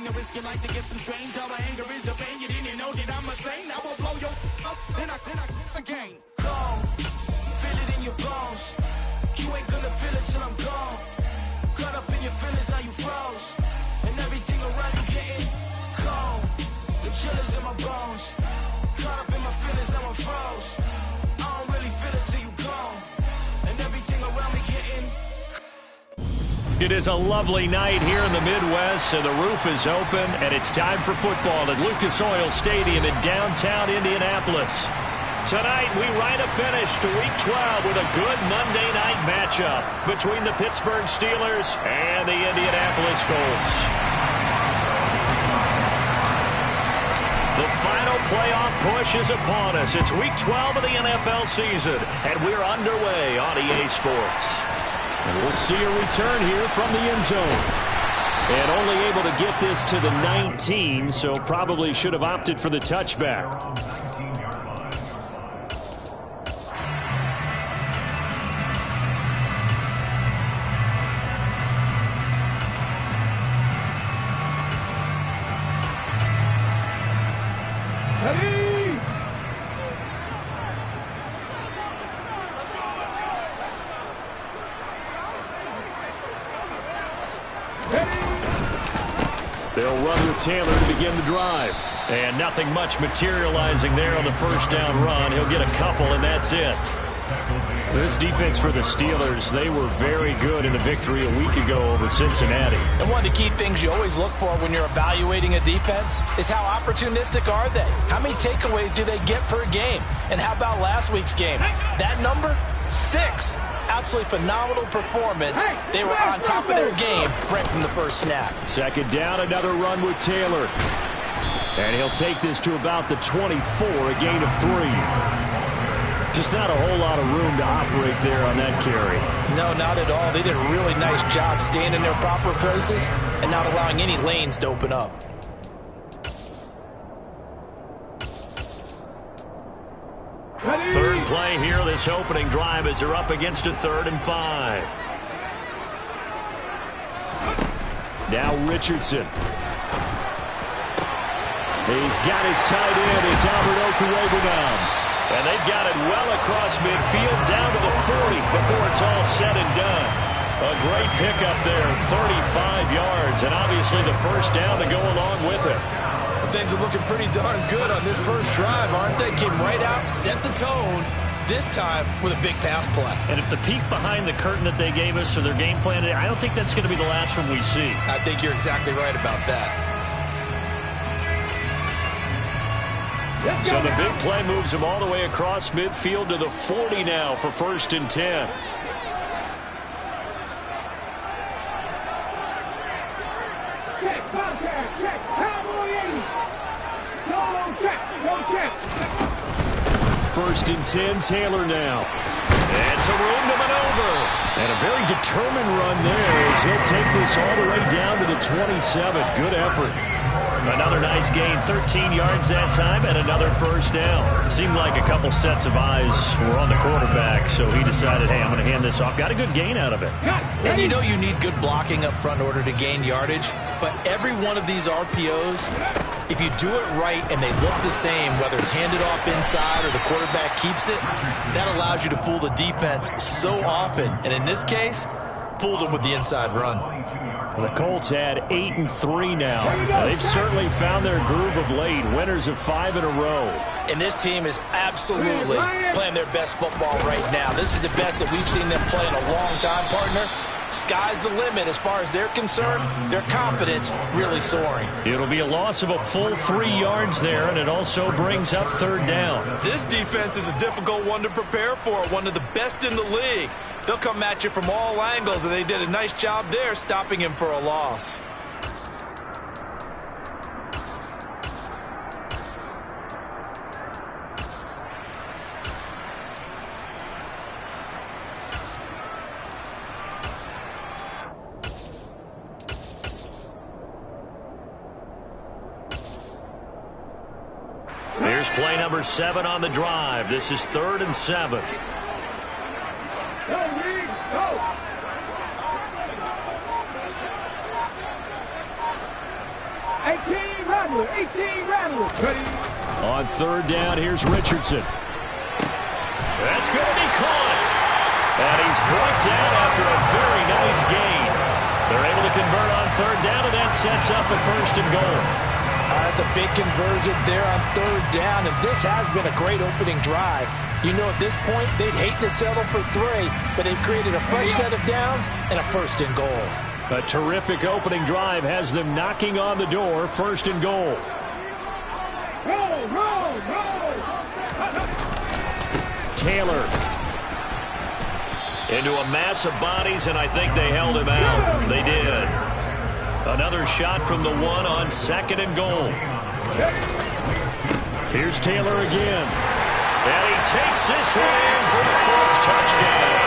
willing to risk your life to get some strange. All my anger is a pain. You didn't know that I'm a saint. I will blow your up, then I again. Gone, feel it in your bones. You ain't gonna feel it till I'm gone. Caught up in your feelings, now you froze. And everything around you getting cold. The chillers in my bones. Caught up in my feelings, now I'm froze. I don't really feel it till you gone. And everything around me getting. It is a lovely night here in the Midwest, and the roof is open, and it's time for football at Lucas Oil Stadium in downtown Indianapolis. Tonight, we write a finish to Week 12 with a good Monday night matchup between the Pittsburgh Steelers and the Indianapolis Colts. The final playoff push is upon us. It's Week 12 of the NFL season, and we're underway on EA Sports. And we'll see a return here from the end zone. And only able to get this to the 19, so probably should have opted for the touchback. They'll run with Taylor to begin the drive. And nothing much materializing there on the first down run. He'll get a couple, and that's it. This defense for the Steelers, they were very good in the victory a week ago over Cincinnati. And one of the key things you always look for when you're evaluating a defense is how opportunistic are they? How many takeaways do they get per game? And how about last week's game? That number? 6. Absolutely phenomenal performance. They were on top of their game right from the first snap. Second down, another run with Taylor. And he'll take this to about the 24, a gain of 3. Just not a whole lot of room to operate there on that carry. No, not at all. They did a really nice job staying in their proper places and not allowing any lanes to open up. Third play here, this opening drive, as they're up against a 3rd and 5. Now Richardson. He's got his tight end. It's Albert Okwuegbunam now. And they've got it well across midfield down to the 40 before it's all said and done. A great pickup there, 35 yards, and obviously the first down to go along with it. Things are looking pretty darn good on this first drive, aren't they? Came right out, set the tone, this time with a big pass play. And if the peek behind the curtain that they gave us or their game plan, I don't think that's going to be the last one we see. I think you're exactly right about that. So the big play moves him all the way across midfield to the 40 now for 1st and 10. First and 10, Taylor now. And some room to maneuver. And a very determined run there as he'll take this all the way down to the 27. Good effort. Another nice gain, 13 yards that time, and another first down. It seemed like a couple sets of eyes were on the quarterback, so he decided, hey, I'm going to hand this off. Got a good gain out of it. And you know you need good blocking up front in order to gain yardage, but every one of these RPOs, if you do it right and they look the same, whether it's handed off inside or the quarterback keeps it, that allows you to fool the defense so often. And in this case, fooled them with the inside run. The Colts had 8-3 now. They've certainly found their groove of late. Winners of 5 in a row. And this team is absolutely playing their best football right now. This is the best that we've seen them play in a long time, partner. Sky's the limit as far as they're concerned. Their confidence really soaring. It'll be a loss of a full 3 yards there, and it also brings up 3rd down. This defense is a difficult one to prepare for, one of the best in the league. They'll come at you from all angles, and they did a nice job there stopping him for a loss. Here's play number 7 on the drive. This is 3rd and 7. 18 Rattler. 18 Rattler. Ready. On third down, here's Richardson. That's going to be caught. And he's brought down after a very nice gain. They're able to convert on third down, and that sets up a first and goal. That's a big conversion there on third down, and this has been a great opening drive. You know, at this point, they'd hate to settle for 3, but they've created a fresh set of downs and a first and goal. A terrific opening drive has them knocking on the door, first and goal. Roll, roll, roll. Taylor into a mass of bodies, and I think they held him out. They did. Another shot from the 1 on second and goal. Here's Taylor again. And he takes this one in for the Colts touchdown.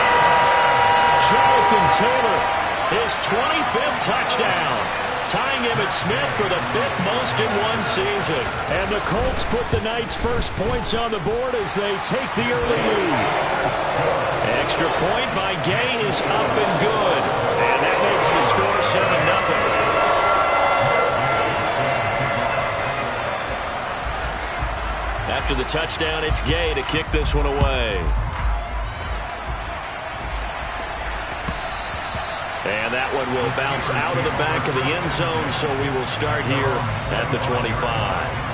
Jonathan Taylor, his 25th touchdown, tying Emmitt Smith for the 5th most in one season. And the Colts put the Knights' first points on the board as they take the early lead. Extra point by Gay is up and good. And that makes the score 7-0. After the touchdown, it's Gay to kick this one away. And that one will bounce out of the back of the end zone, so we will start here at the 25.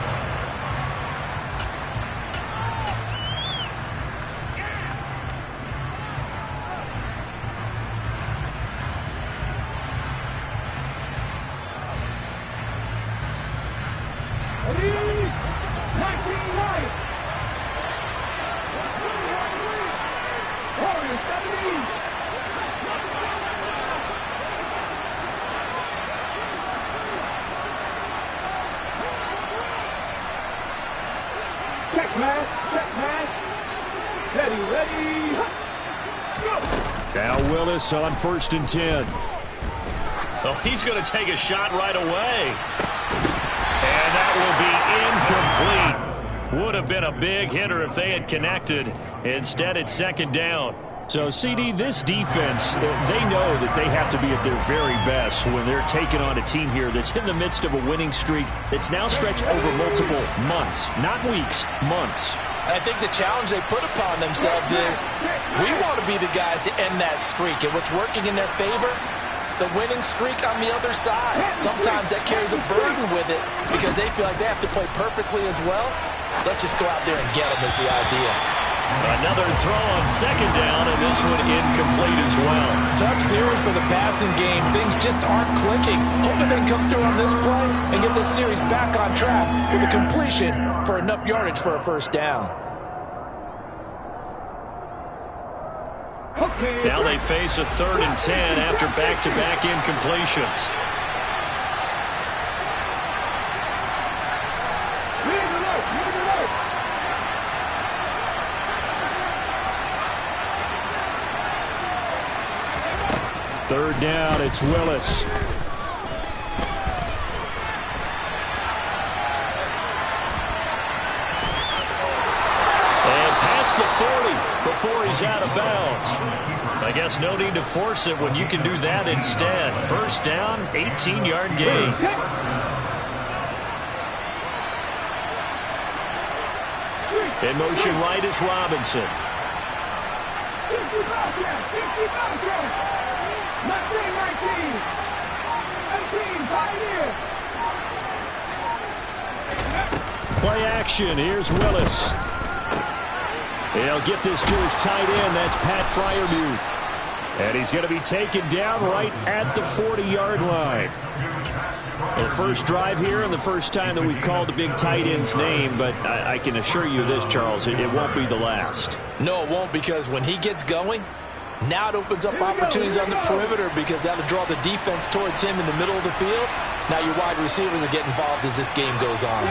Now Willis on 1st and 10. Oh, he's going to take a shot right away. And that will be incomplete. Would have been a big hitter if they had connected. Instead, it's second down. So, CD, this defense, they know that they have to be at their very best when they're taking on a team here that's in the midst of a winning streak that's now stretched over multiple months, not weeks, months. I think the challenge they put upon themselves is we want to be the guys to end that streak. And what's working in their favor? The winning streak on the other side. Sometimes that carries a burden with it because they feel like they have to play perfectly as well. Let's just go out there and get them is the idea. Another throw on second down, and this one incomplete as well. Tough series for the passing game. Things just aren't clicking. Hoping they come through on this play and get this series back on track with a completion for enough yardage for a first down. Now they face a 3rd and 10 after back-to-back incompletions. Third down, it's Willis. And past the 40 before he's out of bounds. I guess no need to force it when you can do that instead. First down, 18-yard gain. In motion right is Robinson. Play action. Here's Willis. He'll get this to his tight end. That's Pat Fryermuth. And he's going to be taken down right at the 40-yard line. The first drive here and the first time that we've called the big tight end's name, but I can assure you this, Charles, it won't be the last. No, it won't, because when he gets going, now it opens up opportunities on the perimeter because that'll draw the defense towards him in the middle of the field. Now your wide receivers will get involved as this game goes on.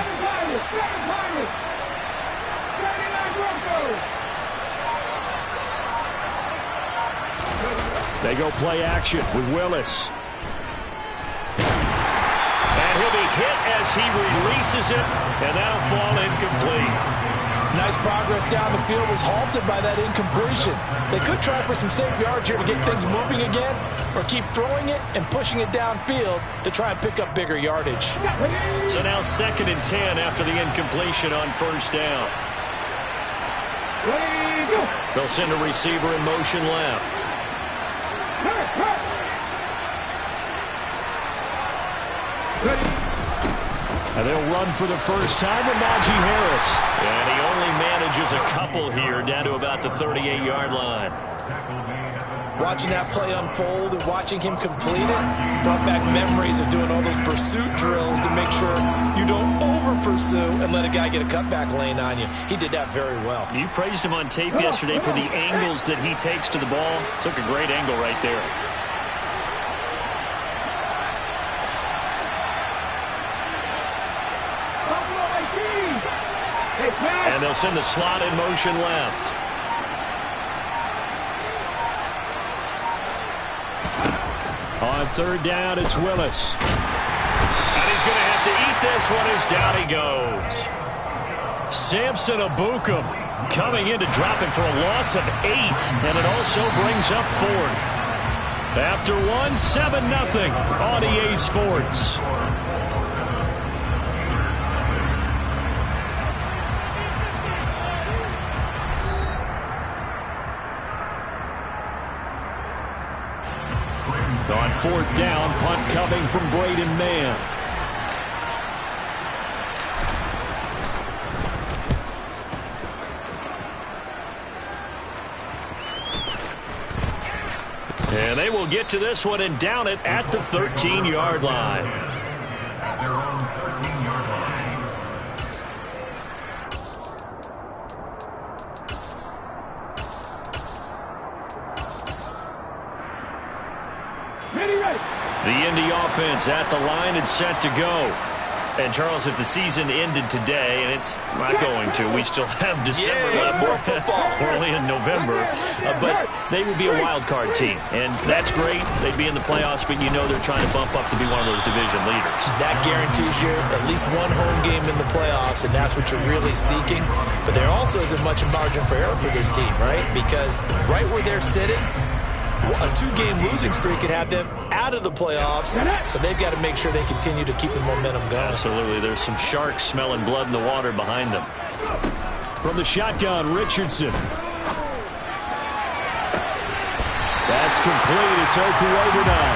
They go play action with Willis. And he'll be hit as he releases it, and that'll fall incomplete. Nice progress down the field was halted by that incompletion. They could try for some safe yards here to get things moving again, or keep throwing it and pushing it downfield to try and pick up bigger yardage. So now 2nd and 10 after the incompletion on 1st down. They'll send a receiver in motion left. And they'll run for the first time with Najee Harris. And he only manages a couple here down to about the 38-yard line. Watching that play unfold and watching him complete it brought back memories of doing all those pursuit drills to make sure you don't over-pursue and let a guy get a cutback lane on you. He did that very well. You praised him on tape yesterday for the angles that he takes to the ball. Took a great angle right there. And they'll send the slot in motion left. On 3rd down, it's Willis. And he's going to have to eat this one as down he goes. Samson Abukum coming in to drop it for a loss of 8. And it also brings up 4th. After 1, 7-0 on EA Sports. On 4th down, punt coming from Braden Mann. And they will get to this one and down it at the 13-yard line. The Indy offense at the line and set to go. And, Charles, if the season ended today, and it's not going to, we still have December left. More football. We're only in November. But they would be a wild card team. And that's great. They'd be in the playoffs, but you know they're trying to bump up to be one of those division leaders. That guarantees you at least one home game in the playoffs, and that's what you're really seeking. But there also isn't much margin for error for this team, right? Because right where they're sitting, a 2-game losing streak could have them out of the playoffs, so they've got to make sure they continue to keep the momentum going. Absolutely. There's some sharks smelling blood in the water behind them. From the shotgun, Richardson. That's complete. It's Okuwabunam.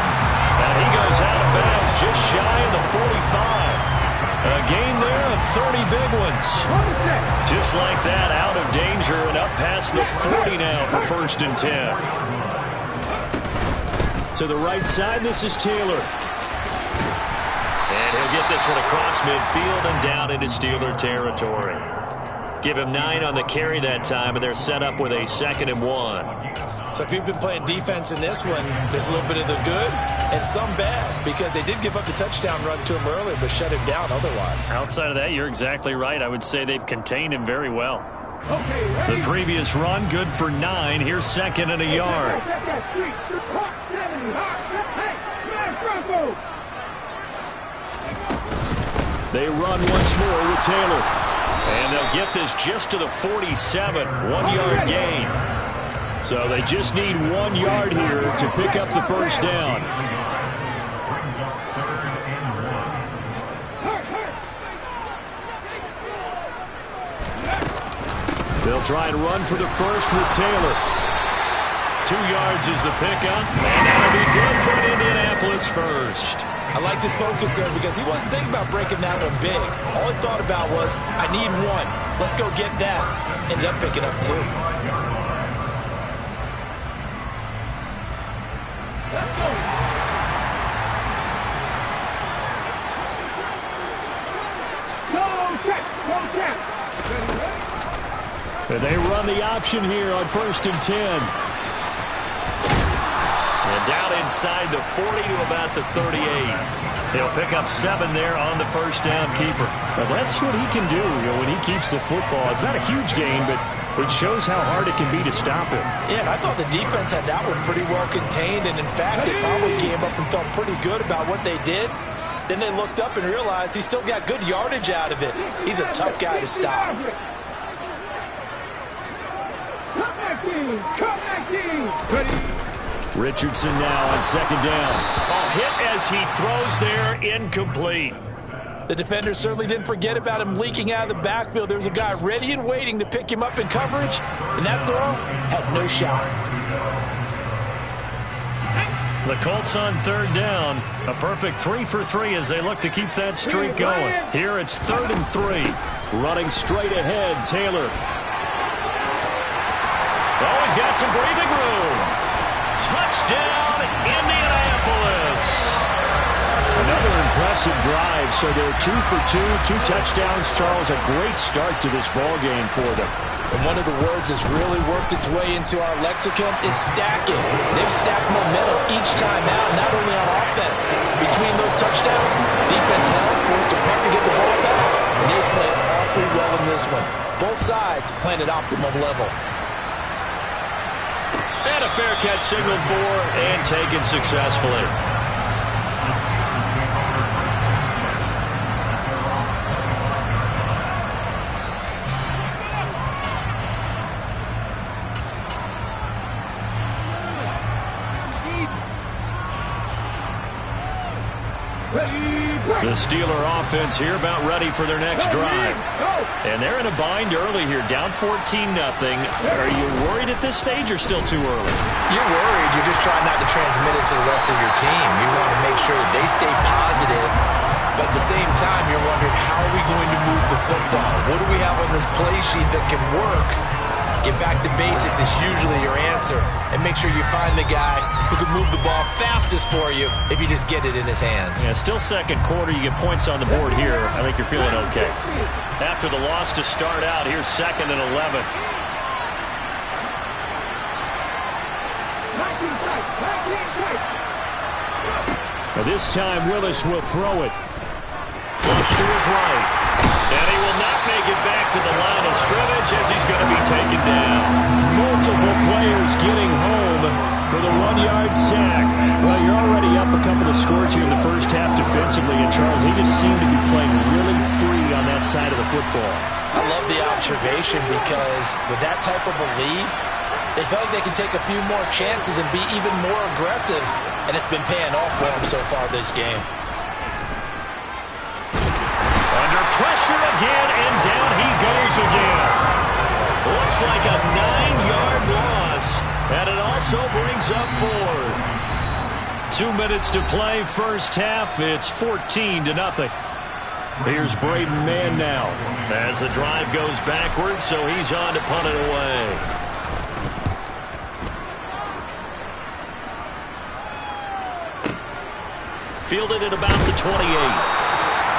And he goes out of bounds just shy of the 45. A gain there of 30 big ones. Just like that, out of danger and up past the 40 now for 1st and 10. To the right side, this is Taylor. And he'll get this one across midfield and down into Steeler territory. Give him 9 on the carry that time, and they're set up with a 2nd and 1. So if you've been playing defense in this one, there's a little bit of the good and some bad, because they did give up the touchdown run to him earlier, but shut him down otherwise. Outside of that, you're exactly right. I would say they've contained him very well. The previous run, good for 9. Here's 2nd and a yard. They run once more with Taylor. And they'll get this just to the 47. 1-yard gain. So they just need 1 yard here to pick up the first down. They'll try and run for the first with Taylor. 2 yards is the pickup. And that'll be good for an Indianapolis first. I liked his focus there because he wasn't thinking about breaking that one big. All he thought about was, I need 1. Let's go get that. Ended up picking up 2. And they run the option here on 1st and 10. And down inside the 40 to about the 38. They'll pick up 7 there on the first down keeper. Well, that's what he can do, when he keeps the football. It's not a huge gain, but it shows how hard it can be to stop him. Yeah, and I thought the defense had that one pretty well contained, and in fact, they probably came up and felt pretty good about what they did. Then they looked up and realized he still got good yardage out of it. He's a tough guy to stop. Richardson now on second down. A hit as he throws there, incomplete. The defender certainly didn't forget about him leaking out of the backfield. There was a guy ready and waiting to pick him up in coverage, and that throw had no shot. The Colts on third down. A perfect 3 for 3 as they look to keep that streak going. Here it's 3rd and 3. Running straight ahead, Taylor. Oh, he's got some breathing room. Touchdown, Indianapolis. Another impressive drive, so they're 2 for 2, 2 touchdowns. Charles, a great start to this ball game for them. And one of the words that's really worked its way into our lexicon is stacking. They've stacked momentum each time out, not only on offense. Between those touchdowns, defense held, forced to punt to get the ball back, and they played awfully well in this one. Both sides playing at optimum level. And a fair catch signaled for and taken successfully. The Steeler offense here about ready for their next drive. And they're in a bind early here, down 14-0. Are you worried at this stage or still too early? You're worried. You're just trying not to transmit it to the rest of your team. You want to make sure that they stay positive. But at the same time, you're wondering, how are we going to move the football? What do we have on this play sheet that can work? Get back to basics is usually your answer. And make sure you find the guy who can move the ball fastest for you if you just get it in his hands. Yeah, still second quarter. You get points on the board here. I think you're feeling okay. After the loss to start out, here's 2nd and 11. Now this time, Willis will throw it. Flush to his right. And he will not make it back to the line of scrimmage as he's going to be taken down. Multiple players getting home for the 1-yard sack. Well, you're already up a couple of scores here in the first half defensively, and Charles, they just seem to be playing really free on that side of the football. I love the observation because with that type of a lead, they feel like they can take a few more chances and be even more aggressive, and it's been paying off for them so far this game. Pressure again, and down he goes again. Looks like a 9-yard loss, and it also brings up 4. 2 minutes to play, first half. It's 14-0. Here's Braden Mann now as the drive goes backwards, so he's on to punt it away. Fielded at about the 28.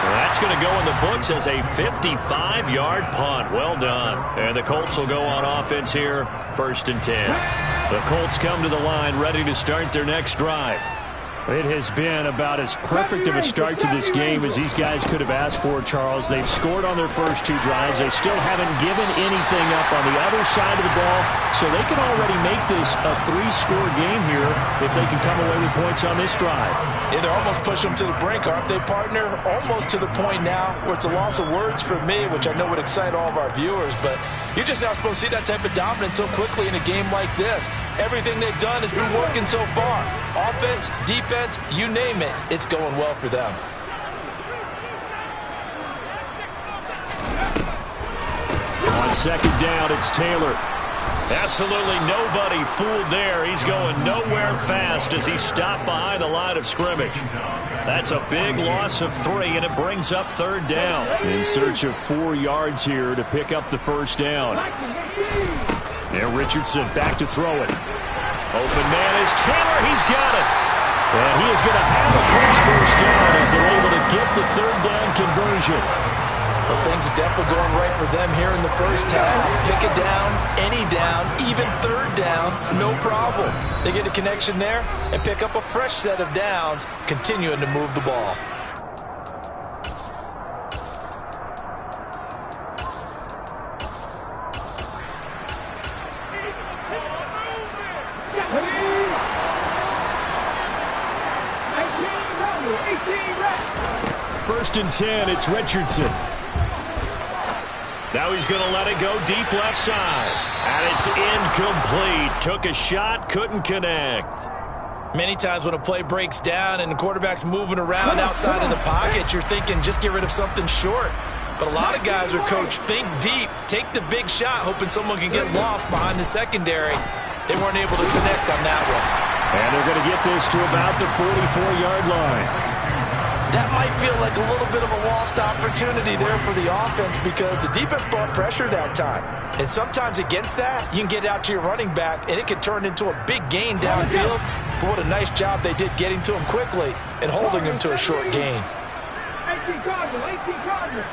That's going to go in the books as a 55-yard punt. Well done. And the Colts will go on offense here, 1st and 10. The Colts come to the line ready to start their next drive. It has been about as perfect of a start to this game as these guys could have asked for, Charles. They've scored on their first 2 drives. They still haven't given anything up on the other side of the ball, so they can already make this a 3-score game here if they can come away with points on this drive. Yeah, they're almost pushing them to the brink, aren't they, partner? Almost to the point now where it's a loss of words for me, which I know would excite all of our viewers, but you're just not supposed to see that type of dominance so quickly in a game like this. Everything they've done has been working so far. Offense, defense, you name it, it's going well for them. On second down, it's Taylor. Absolutely nobody fooled there. He's going nowhere fast as he stopped behind the line of scrimmage. That's a big loss of 3, and it brings up 3rd down. In search of 4 yards here to pick up the first down. Now Richardson back to throw it. Open man is Taylor. He's got it. And he is going to have a close first down as they're able to get the 3rd down conversion. Well, things are definitely going right for them here in the first half. Pick it down, any down, even 3rd down, no problem. They get a connection there and pick up a fresh set of downs, continuing to move the ball. First and 10, it's Richardson. Now he's going to let it go deep left side. And it's incomplete. Took a shot, couldn't connect. Many times when a play breaks down and the quarterback's moving around outside of the pocket, you're thinking just get rid of something short. But a lot of guys are coached, think deep, take the big shot, hoping someone can get lost behind the secondary. They weren't able to connect on that one. And they're going to get this to about the 44-yard line. That might feel like a little bit of a lost opportunity there for the offense because the defense brought pressure that time. And sometimes against that, you can get out to your running back, and it can turn into a big gain downfield. But what a nice job they did getting to him quickly and holding him to a short gain. 18 Cardinal, 18 Cardinal.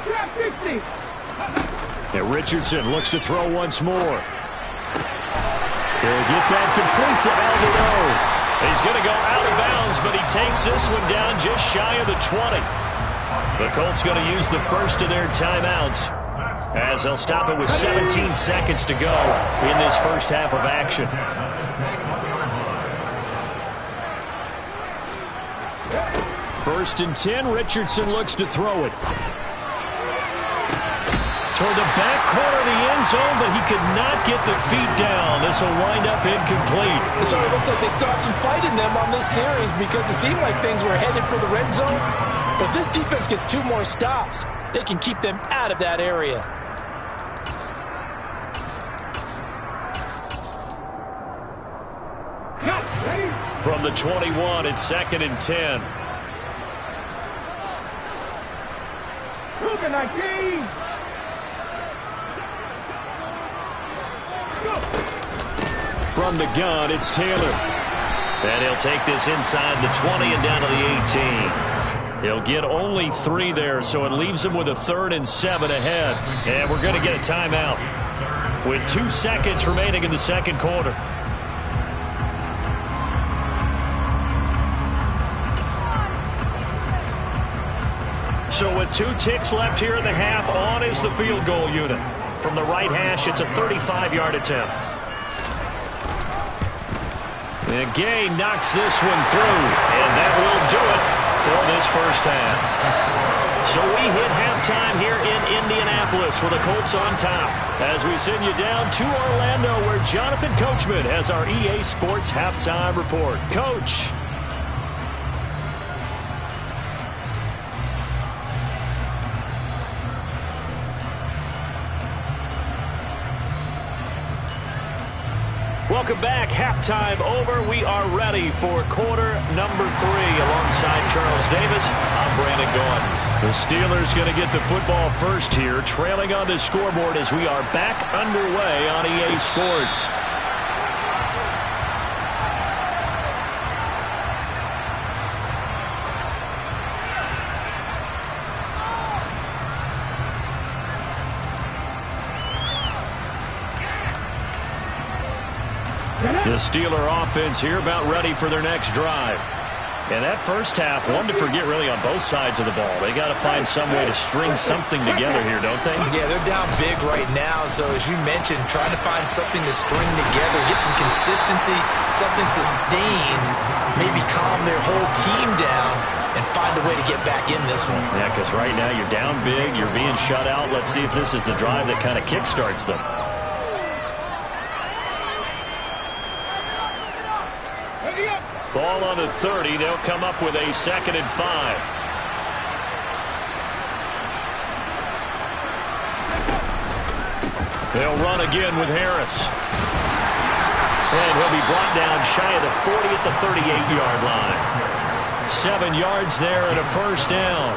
Trap 50. And Richardson looks to throw once more. He'll get that complete to Alvarado. He's going to go out of bounds, but he takes this one down just shy of the 20. The Colts going to use the first of their timeouts as they'll stop it with 17 seconds to go in this first half of action. First and 10, Richardson looks to throw it. Toward the back corner of the end zone, but he could not get the feet down. This will wind up incomplete. It sort of looks like they still have some fight in them on this series because it seemed like things were headed for the red zone. But if this defense gets 2 more stops, they can keep them out of that area. From the 21, it's 2nd and 10. Ruben 19. From the gun, it's Taylor. And he'll take this inside the 20 and down to the 18. He'll get only 3 there, so it leaves him with a 3rd and 7 ahead. And we're going to get a timeout with 2 seconds remaining in the second quarter. So with 2 ticks left here in the half, on is the field goal unit. From the right hash, it's a 35-yard attempt. And Gay knocks this one through, and that will do it for this first half. So we hit halftime here in Indianapolis with the Colts on top as we send you down to Orlando where Jonathan Coachman has our EA Sports halftime report. Coach. Welcome back. Halftime over. We are ready for quarter number 3. Alongside Charles Davis, I'm Brandon Gaudin. The Steelers going to get the football first here, trailing on the scoreboard as we are back underway on EA Sports. The Steeler offense here about ready for their next drive. And that first half, one to forget really on both sides of the ball. They got to find some way to string something together here, don't they? Yeah, they're down big right now. So as you mentioned, trying to find something to string together, get some consistency, something sustained, maybe calm their whole team down and find a way to get back in this one. Yeah, because right now you're down big, you're being shut out. Let's see if this is the drive that kind of kickstarts them. Ball on the 30. They'll come up with a 2nd and 5. They'll run again with Harris. And he'll be brought down shy of the 40 at the 38-yard line. 7 yards there and a first down.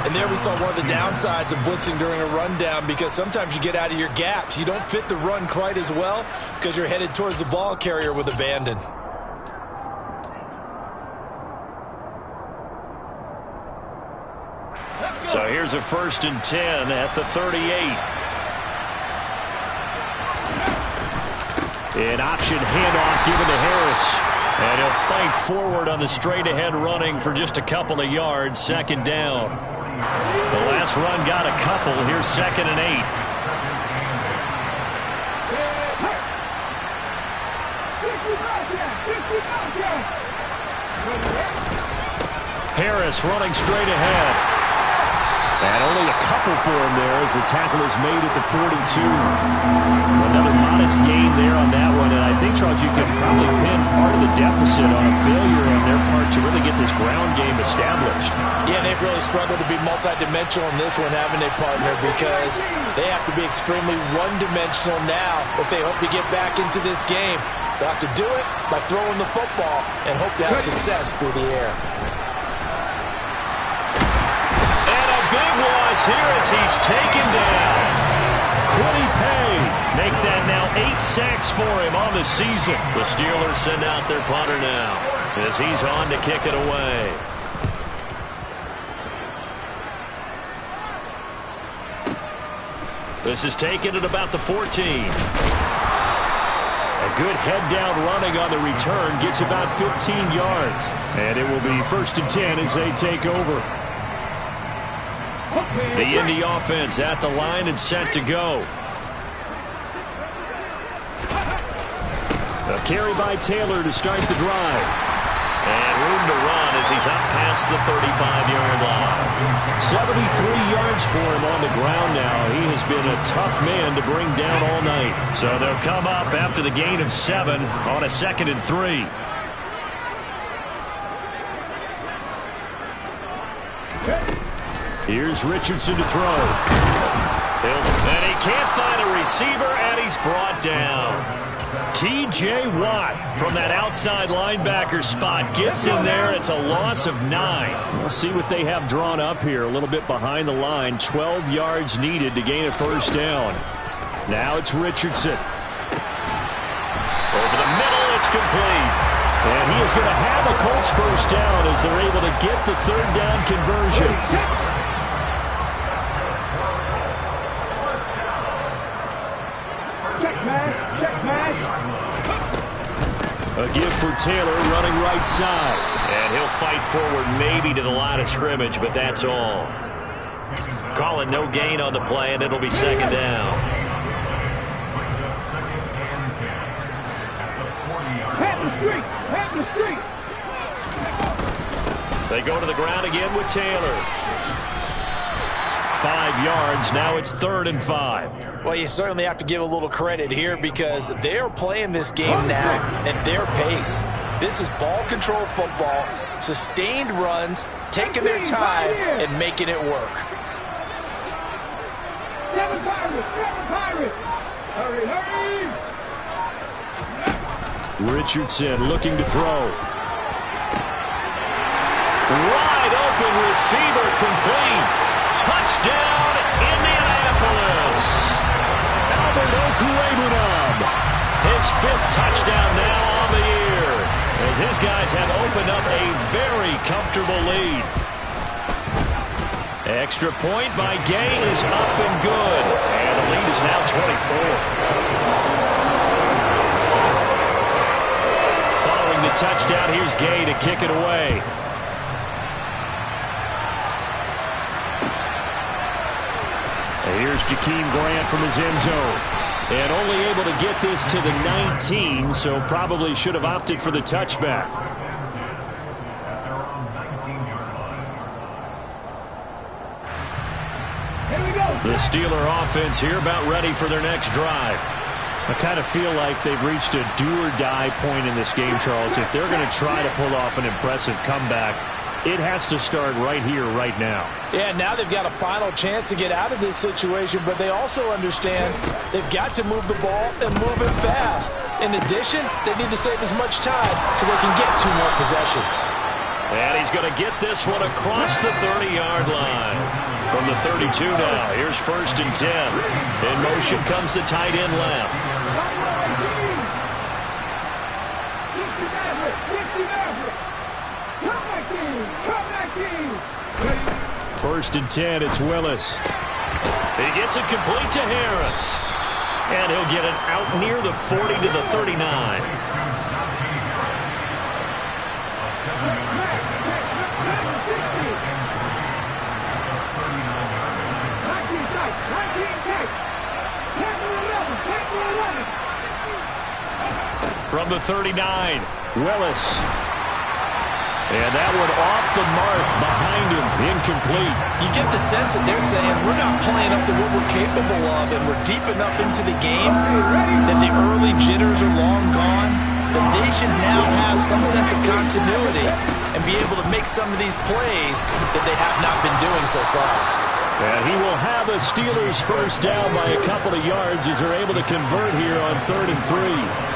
And there we saw one of the downsides of blitzing during a rundown because sometimes you get out of your gaps. You don't fit the run quite as well because you're headed towards the ball carrier with abandon. So here's a 1st and 10 at the 38. An option handoff given to Harris. And he'll fight forward on the straight-ahead running for just a couple of yards. 2nd down. The last run got a couple. Here's 2nd and 8. Harris running straight ahead. And only a couple for him there as the tackle is made at the 42. Another modest gain there on that one. And I think, Charles, you can probably pin part of the deficit on a failure on their part to really get this ground game established. Yeah, they've really struggled to be multidimensional in this one, haven't they, partner? Because they have to be extremely one-dimensional now if they hope to get back into this game. They'll have to do it by throwing the football and hope to have success through the air. Big loss here as he's taken down. Quiddy Pay make that now 8 sacks for him on the season. The Steelers send out their punter now as he's on to kick it away. This is taken at about the 14. A good head-down running on the return gets about 15 yards. And it will be 1st and 10 as they take over. The Indy offense at the line and set to go. A carry by Taylor to start the drive. And room to run as he's up past the 35-yard line. 73 yards for him on the ground now. He has been a tough man to bring down all night. So they'll come up after the gain of 7 on a 2nd and 3. Here's Richardson to throw. And he can't find a receiver, and he's brought down. T.J. Watt from that outside linebacker spot gets in there. It's a loss of 9. We'll see what they have drawn up here. A little bit behind the line. 12 yards needed to gain a 1st down. Now it's Richardson. Over the middle, it's complete. And he is going to have a Colts 1st down as they're able to get the 3rd down conversion. A give for Taylor running right side. And he'll fight forward maybe to the line of scrimmage, but that's all. Call it no gain on the play, and it'll be 2nd down. They go to the ground again with Taylor. 5 yards. Now it's 3rd and 5. Well, you certainly have to give a little credit here because they are playing this game now at their pace. This is ball control football, sustained runs, taking their time and making it work. Richardson looking to throw. Wide open receiver complete. Touchdown, Indianapolis. Albert Okwuegbunam. His 5th touchdown now on the year as his guys have opened up a very comfortable lead. Extra point by Gay is up and good. And the lead is now 24. Following the touchdown, here's Gay to kick it away. Here's Jakeem Grant from his end zone. And only able to get this to the 19, so probably should have opted for the touchback. The Steeler offense here about ready for their next drive. I kind of feel like they've reached a do-or-die point in this game, Charles. If they're going to try to pull off an impressive comeback, it has to start right here, right now. Yeah, now they've got a final chance to get out of this situation, but they also understand they've got to move the ball and move it fast. In addition, they need to save as much time so they can get 2 more possessions. And he's going to get this one across the 30-yard line. From the 32 now, here's 1st and 10. In motion comes the tight end left. 1st and 10, it's Willis. He gets it complete to Harris. And he'll get it out near the 40 to the 39. From the 39, Willis. And that one off the mark behind him, incomplete. You get the sense that they're saying we're not playing up to what we're capable of, and we're deep enough into the game that the early jitters are long gone, that they should now have some sense of continuity and be able to make some of these plays that they have not been doing so far. And he will have a Steelers first down by a couple of yards as they're able to convert here on 3rd and 3.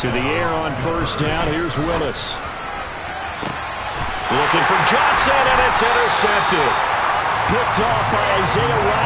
To the air on first down. Here's Willis. Looking for Johnson, and it's intercepted. Picked off by Isaiah Wright.